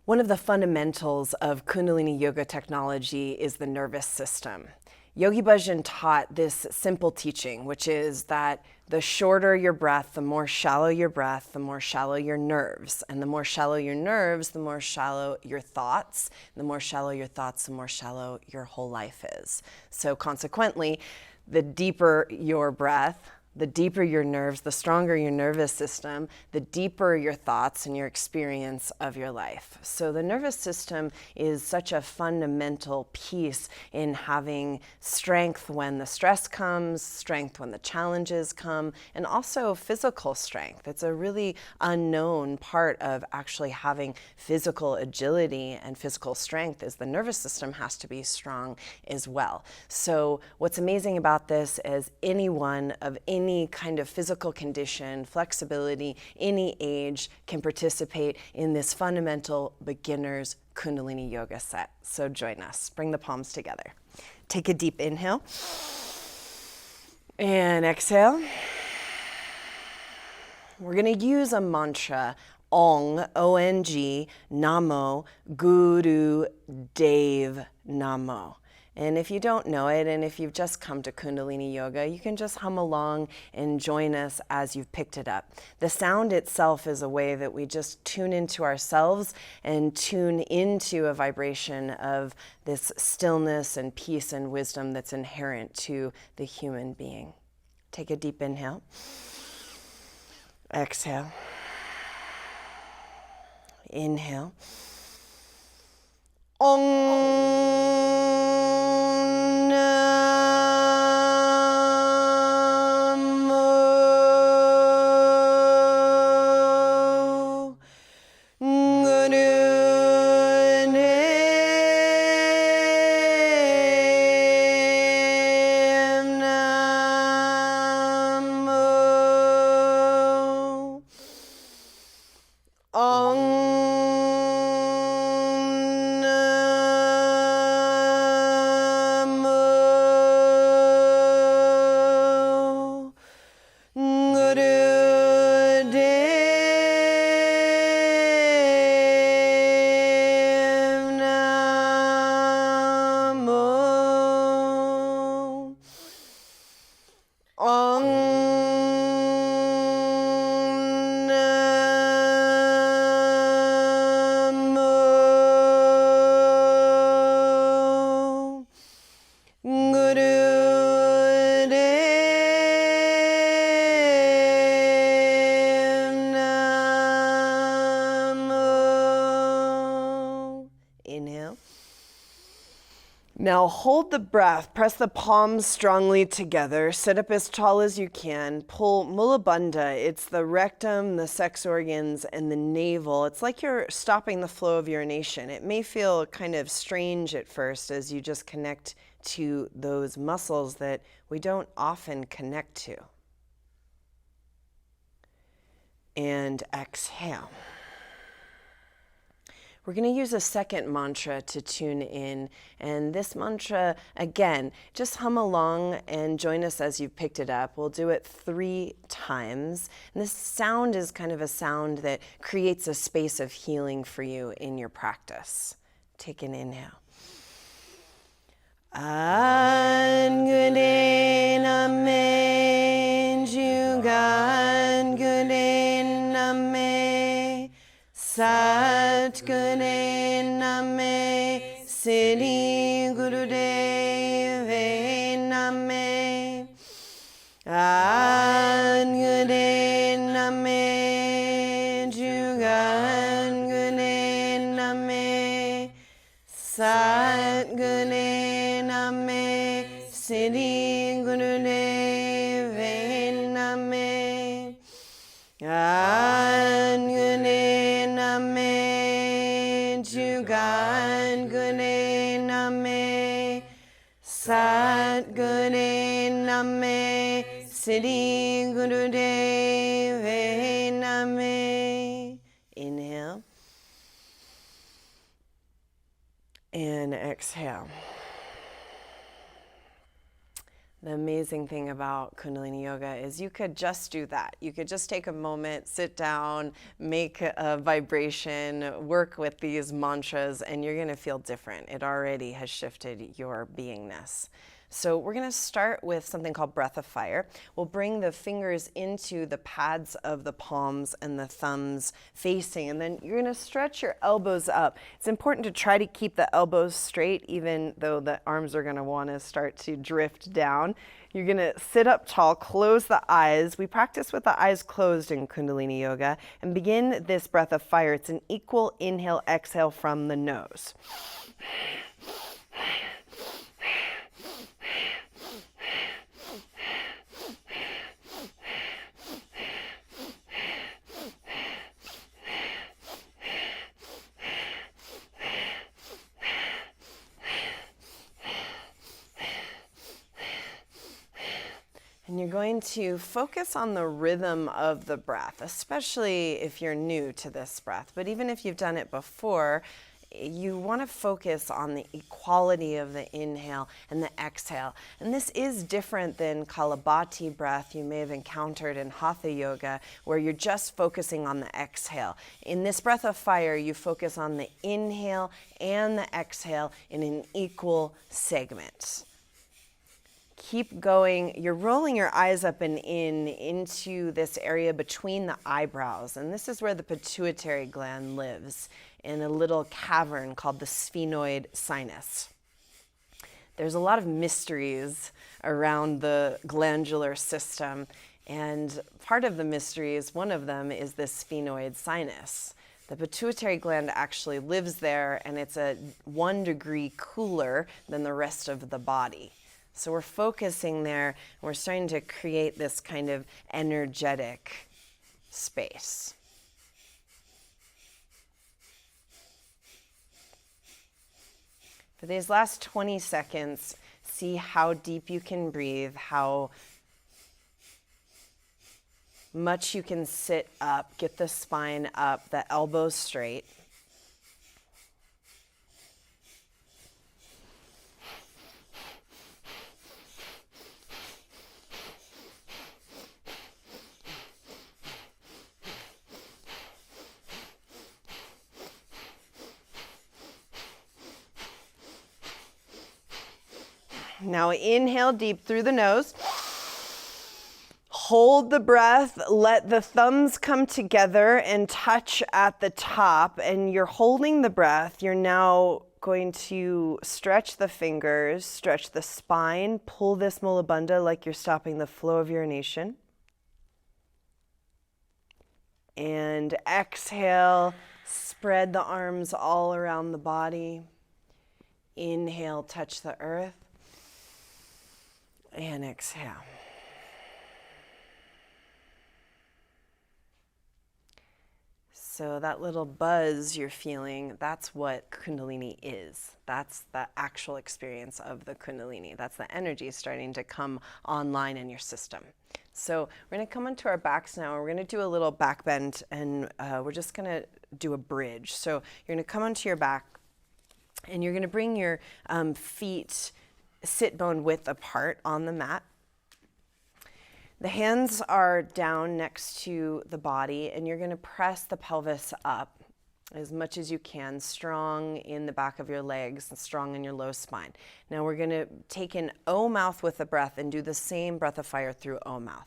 One of the fundamentals of Kundalini Yoga technology is the nervous system. Yogi Bhajan taught this simple teaching, which is that the shorter your breath, the more shallow your breath, the more shallow your nerves. And the more shallow your nerves, the more shallow your thoughts. The more shallow your thoughts, the more shallow your whole life is. So consequently, the deeper your breath, the deeper your nerves, the stronger your nervous system, the deeper your thoughts and your experience of your life. So the nervous system is such a fundamental piece in having strength when the stress comes, strength when the challenges come, and also physical strength. It's a really unknown part of actually having physical agility and physical strength is the nervous system has to be strong as well. So what's amazing about this is anyone of any kind of physical condition, flexibility, any age can participate in this fundamental beginner's Kundalini Yoga set. So join us. Bring the palms together. Take a deep inhale and exhale. We're going to use a mantra, Ong, O-N-G, Namo, Guru Dev Namo. And if you don't know it, and if you've just come to Kundalini Yoga, you can just hum along and join us as you've picked it up. The sound itself is a way that we just tune into ourselves and tune into a vibration of this stillness and peace and wisdom that's inherent to the human being. Take a deep inhale. Exhale. Inhale. Inhale. Now hold the breath, press the palms strongly together, sit up as tall as you can, pull Mula Bandha. It's the rectum, the sex organs, and the navel. It's like you're stopping the flow of urination. It may feel kind of strange at first as you just connect to those muscles that we don't often connect to. And exhale. We're going to use a second mantra to tune in. And this mantra, again, just hum along and join us as you've picked it up. We'll do it 3 times. And this sound is kind of a sound that creates a space of healing for you in your practice. Take an inhale. Angune name Jugan Gune name Sat Gune name Siddhi Gurudev name Angune name Jugan Gune name Sat Gune name Siddhi Gurudev name Angune name Jugan Gune name Sat Gune name Siddhi Gurudev name. Inhale. And exhale. The amazing thing about Kundalini Yoga is you could just do that. You could just take a moment, sit down, make a vibration, work with these mantras, and you're going to feel different. It already has shifted your beingness. So we're going to start with something called Breath of Fire. We'll bring the fingers into the pads of the palms and the thumbs facing, and then you're going to stretch your elbows up. It's important to try to keep the elbows straight, even though the arms are going to want to start to drift down. You're going to sit up tall, close the eyes. We practice with the eyes closed in Kundalini Yoga and begin this Breath of Fire. It's an equal inhale, exhale from the nose. And you're going to focus on the rhythm of the breath, especially if you're new to this breath. But even if you've done it before, you want to focus on the equality of the inhale and the exhale. And this is different than Kapalabhati breath you may have encountered in Hatha Yoga, where you're just focusing on the exhale. In this Breath of Fire, you focus on the inhale and the exhale in an equal segment. Keep going. You're rolling your eyes up and in into this area between the eyebrows. And this is where the pituitary gland lives, in a little cavern called the sphenoid sinus. There's a lot of mysteries around the glandular system. And part of the mysteries, one of them is the sphenoid sinus. The pituitary gland actually lives there, and it's 1 degree cooler than the rest of the body. So we're focusing there, and we're starting to create this kind of energetic space. For these last 20 seconds, see how deep you can breathe, how much you can sit up, get the spine up, the elbows straight. Now inhale deep through the nose. Hold the breath, let the thumbs come together and touch at the top, and you're holding the breath. You're now going to stretch the fingers, stretch the spine, pull this Mula Bandha like you're stopping the flow of urination. And exhale, spread the arms all around the body. Inhale, touch the earth. And exhale. So that little buzz you're feeling, that's what Kundalini is. That's the actual experience of the Kundalini. That's the energy starting to come online in your system. So we're going to come onto our backs now. We're going to do a little back bend, and we're just going to do a bridge. So you're going to come onto your back, and you're going to bring your feet sit bone width apart on the mat. The hands are down next to the body, and you're going to press the pelvis up as much as you can, strong in the back of your legs and strong in your low spine. Now we're going to take in O mouth with the breath and do the same Breath of Fire through O mouth.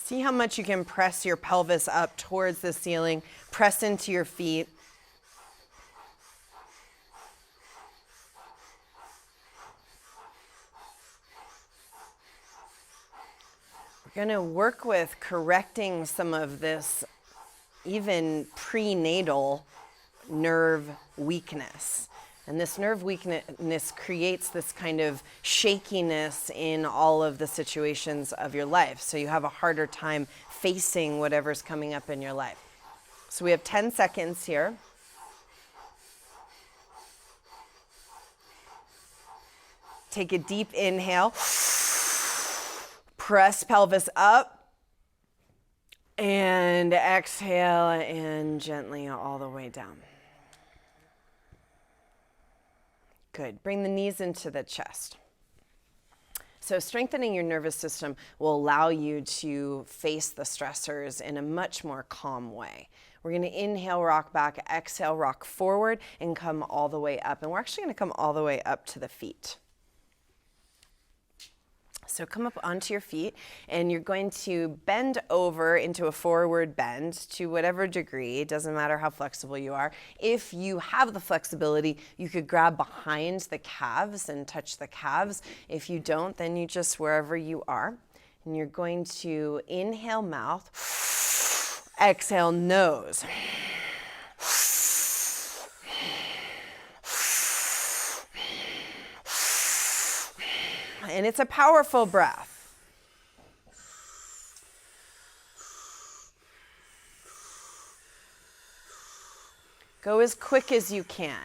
See how much you can press your pelvis up towards the ceiling, press into your feet. We're going to work with correcting some of this even prenatal nerve weakness. And this nerve weakness creates this kind of shakiness in all of the situations of your life. So you have a harder time facing whatever's coming up in your life. So we have 10 seconds here. Take a deep inhale. Press pelvis up. And exhale and gently all the way down. Good. Bring the knees into the chest. So strengthening your nervous system will allow you to face the stressors in a much more calm way. We're going to inhale, rock back, exhale, rock forward, and come all the way up. And we're actually going to come all the way up to the feet. So come up onto your feet, and you're going to bend over into a forward bend to whatever degree. It doesn't matter how flexible you are. If you have the flexibility, you could grab behind the calves and touch the calves. If you don't, then you just wherever you are. And you're going to inhale mouth, exhale nose. And it's a powerful breath. Go as quick as you can.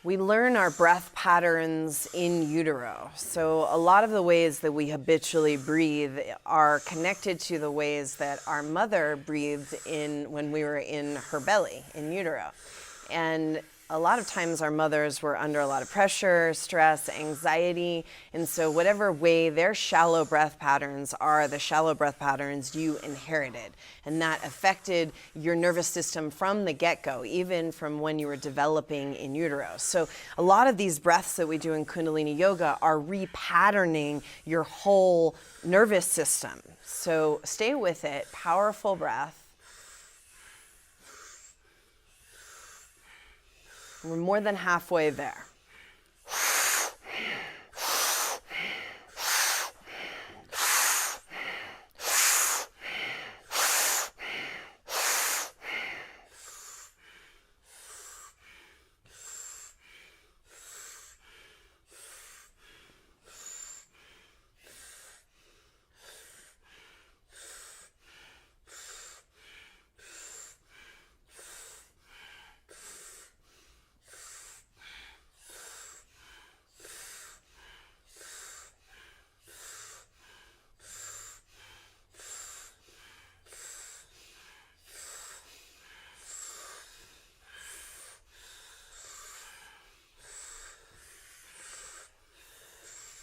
We learn our breath patterns in utero. So a lot of the ways that we habitually breathe are connected to the ways that our mother breathed in when we were in her belly, in utero. And a lot of times our mothers were under a lot of pressure, stress, anxiety, and so whatever way their shallow breath patterns are, the shallow breath patterns you inherited. And that affected your nervous system from the get-go, even from when you were developing in utero. So a lot of these breaths that we do in Kundalini Yoga are repatterning your whole nervous system. So stay with it, powerful breath. We're more than halfway there.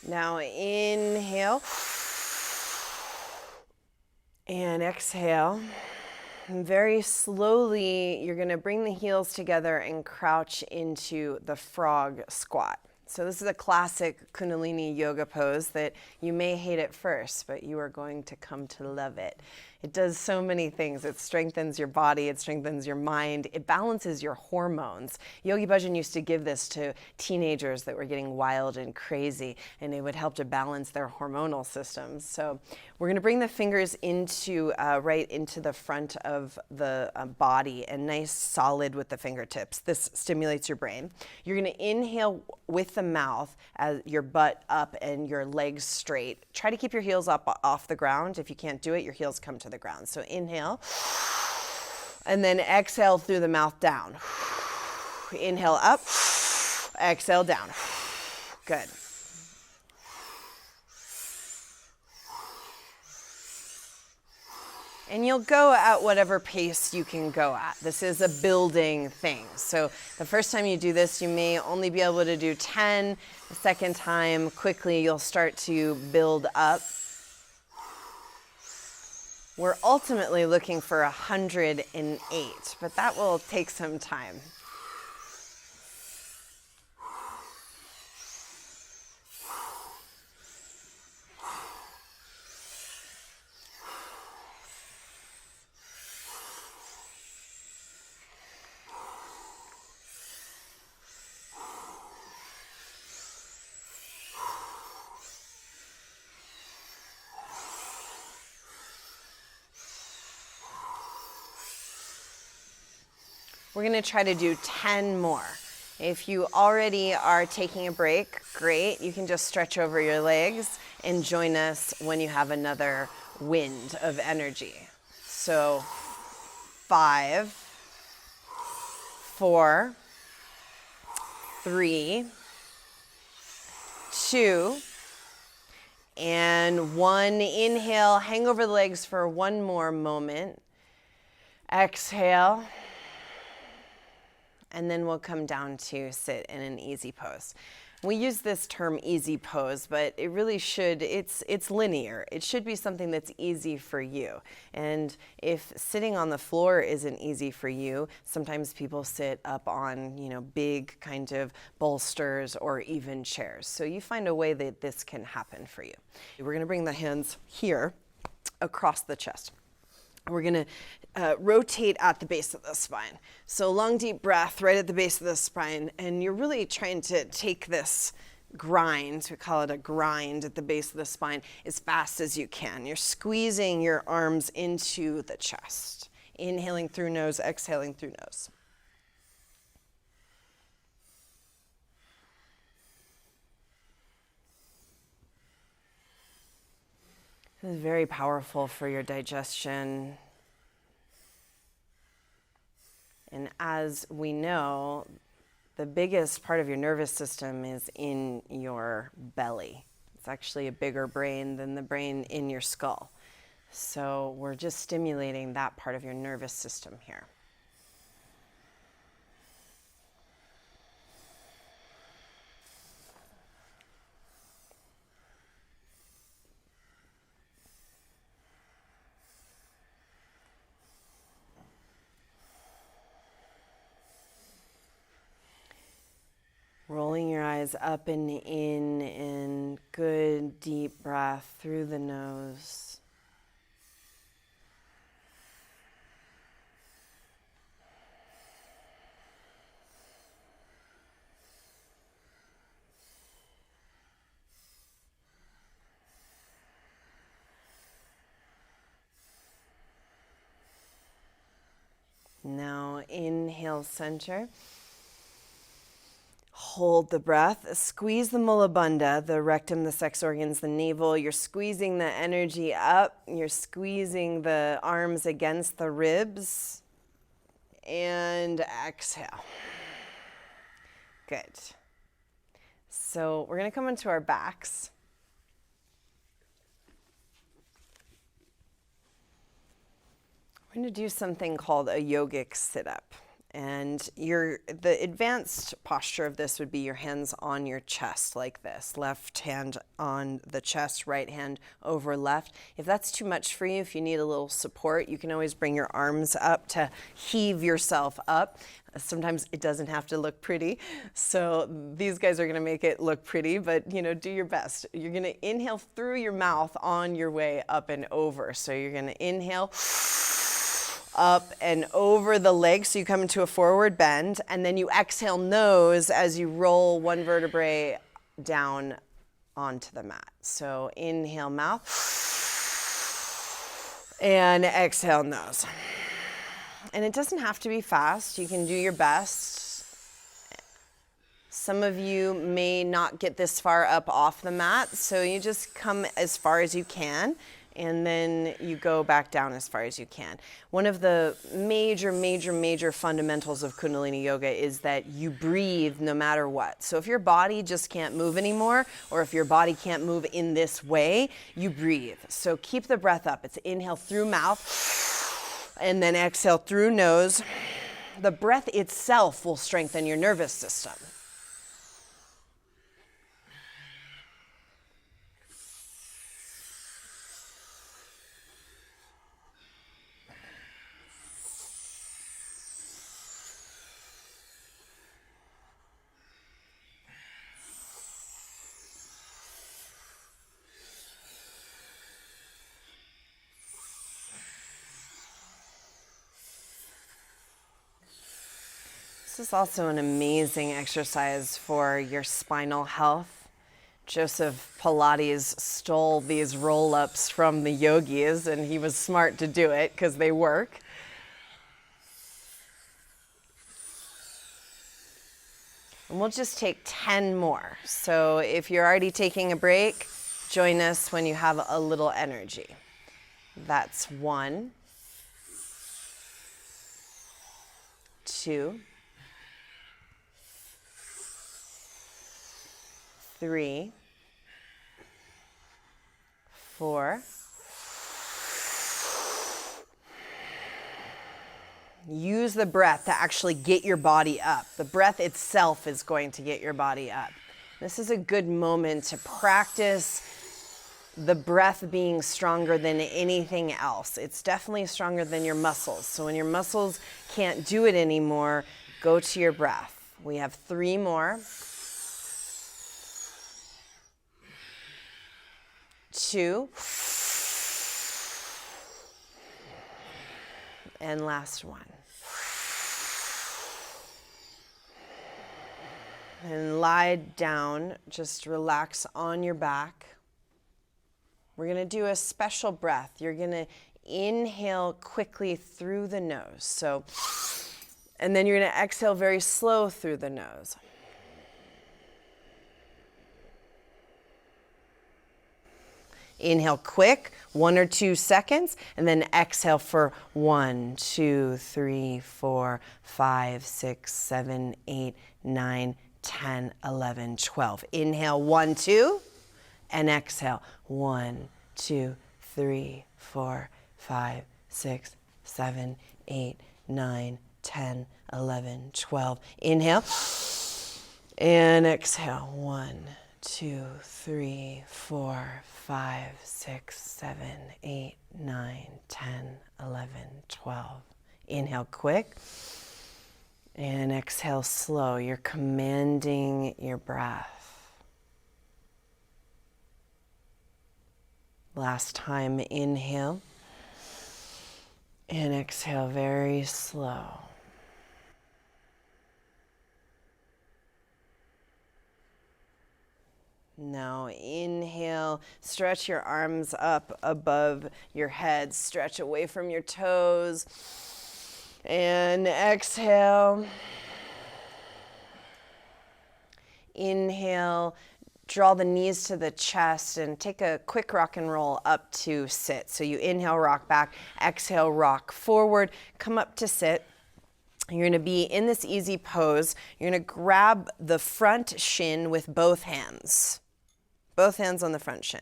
Now inhale and exhale. And very slowly, you're going to bring the heels together and crouch into the frog squat. So this is a classic Kundalini Yoga pose that you may hate at first, but you are going to come to love it. It does so many things. It strengthens your body, it strengthens your mind, it balances your hormones. Yogi Bhajan used to give this to teenagers that were getting wild and crazy, and it would help to balance their hormonal systems. So we're going to bring the fingers into right into the front of the body and nice solid with the fingertips. This stimulates your brain. You're going to inhale with the mouth as your butt up and your legs straight. Try to keep your heels up off the ground. If you can't do it, your heels come to the ground. So inhale, and then exhale through the mouth down. Inhale up, exhale down. Good. And you'll go at whatever pace you can go at. This is a building thing. So the first time you do this, you may only be able to do 10. The second time, quickly, you'll start to build up. We're ultimately looking for 108, but that will take some time. We're gonna try to do 10 more. If you already are taking a break, great. You can just stretch over your legs and join us when you have another wind of energy. So 5, 4, 3, 2, and 1. Inhale, hang over the legs for one more moment. Exhale. And then we'll come down to sit in an easy pose. We use this term easy pose, but it really should, it's linear. It should be something that's easy for you. And if sitting on the floor isn't easy for you, sometimes people sit up on, big kind of bolsters or even chairs. So you find a way that this can happen for you. We're gonna bring the hands here across the chest. We're gonna rotate at the base of the spine. So long, deep breath right at the base of the spine, and you're really trying to take this grind, we call it a grind at the base of the spine, as fast as you can. You're squeezing your arms into the chest. Inhaling through nose, exhaling through nose. This is very powerful for your digestion. And as we know, the biggest part of your nervous system is in your belly. It's actually a bigger brain than the brain in your skull. So we're just stimulating that part of your nervous system here. Rolling your eyes up and in, and good deep breath through the nose. Now inhale, center. Hold the breath. Squeeze the mulla bandha, the rectum, the sex organs, the navel. You're squeezing the energy up. You're squeezing the arms against the ribs. And exhale. Good. So we're going to come into our backs. We're going to do something called a yogic sit-up. And the advanced posture of this would be your hands on your chest like this. Left hand on the chest, right hand over left. If that's too much for you, if you need a little support, you can always bring your arms up to heave yourself up. Sometimes it doesn't have to look pretty. So these guys are gonna make it look pretty, but do your best. You're gonna inhale through your mouth on your way up and over. So you're gonna inhale, up and over the legs, so you come into a forward bend, and then you exhale nose as you roll one vertebrae down onto the mat. So inhale mouth, and exhale nose. And it doesn't have to be fast, you can do your best. Some of you may not get this far up off the mat, so you just come as far as you can, and then you go back down as far as you can. One of the major fundamentals of Kundalini Yoga is that you breathe no matter what. So if your body just can't move anymore, or if your body can't move in this way, you breathe. So keep the breath up. It's inhale through mouth, and then exhale through nose. The breath itself will strengthen your nervous system. This is also an amazing exercise for your spinal health. Joseph Pilates stole these roll-ups from the yogis, and he was smart to do it because they work. And we'll just take 10 more. So if you're already taking a break, join us when you have a little energy. That's 1, 2, 3, 4. Use the breath to actually get your body up. The breath itself is going to get your body up. This is a good moment to practice the breath being stronger than anything else. It's definitely stronger than your muscles. So when your muscles can't do it anymore, go to your breath. We have 3 more. 2. And last one. And lie down, just relax on your back. We're going to do a special breath. You're going to inhale quickly through the nose. And then you're going to exhale very slow through the nose. Inhale quick, 1 or 2 seconds, and then exhale for 1, 2, 3, 4, 5, 6, 7, 8, 9, 10, 11, 12. Inhale 1, 2, and exhale 1, 2, 3, 4, 5, 6, 7, 8, 9, 10, 11, 12. Inhale and exhale 1, 2, 3, 4, 5, 6, 7, 8, 9, 10, 11, 12. Inhale quick and exhale slow. You're commanding your breath. Last time, inhale and exhale very slow. Now inhale, stretch your arms up above your head, stretch away from your toes, and exhale. Inhale, draw the knees to the chest and take a quick rock and roll up to sit. So you inhale, rock back, exhale, rock forward, come up to sit. You're going to be in this easy pose. You're going to grab the front shin with both hands. Both hands on the front shin.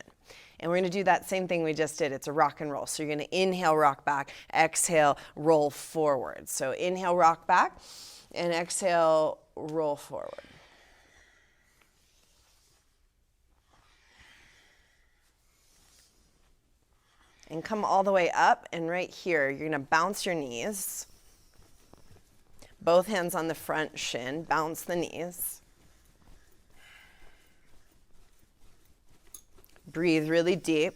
And we're going to do that same thing we just did. It's a rock and roll. So you're going to inhale, rock back, exhale, roll forward. So inhale, rock back, and exhale, roll forward. And come all the way up, and right here, you're going to bounce your knees. Both hands on the front shin, bounce the knees. Breathe really deep.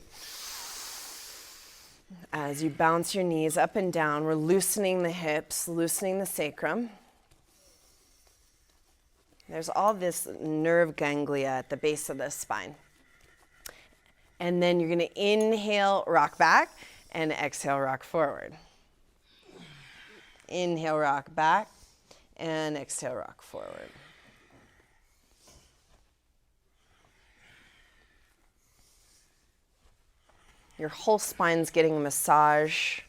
As you bounce your knees up and down, we're loosening the hips, loosening the sacrum. There's all this nerve ganglia at the base of the spine. And then you're going to inhale, rock back, and exhale, rock forward. Inhale, rock back, and exhale, rock forward. Your whole spine's getting a massage.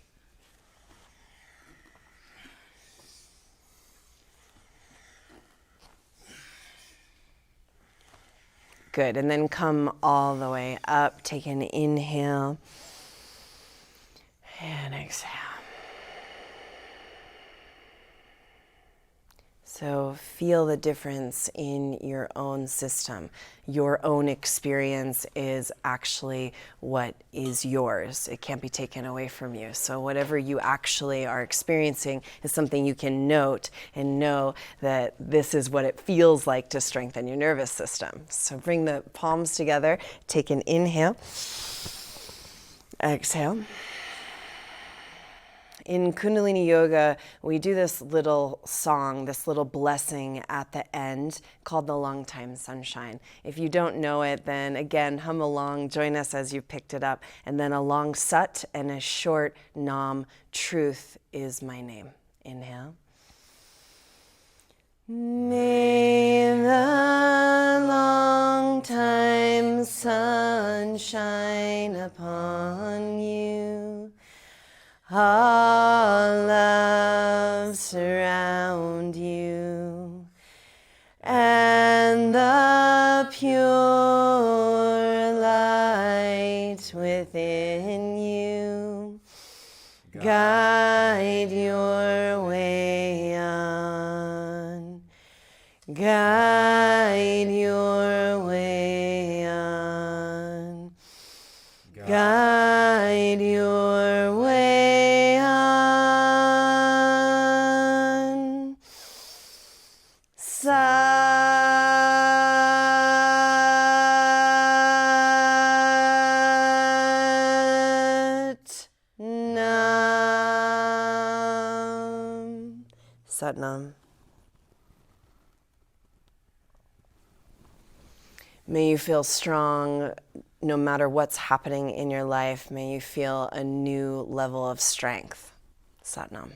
Good, and then come all the way up. Take an inhale and exhale. So feel the difference in your own system. Your own experience is actually what is yours. It can't be taken away from you. So whatever you actually are experiencing is something you can note and know that this is what it feels like to strengthen your nervous system. So bring the palms together, take an inhale, exhale. In Kundalini Yoga, we do this little song, this little blessing at the end called the Long Time Sunshine. If you don't know it, then again, hum along, join us as you picked it up, and then a long sat and a short nam, truth is my name. Inhale. May you, and the pure light within you guide your way on, guide your way on, guide your way on. Sat Nam. Sat Nam. May you feel strong no matter what's happening in your life. May you feel a new level of strength. Sat Nam.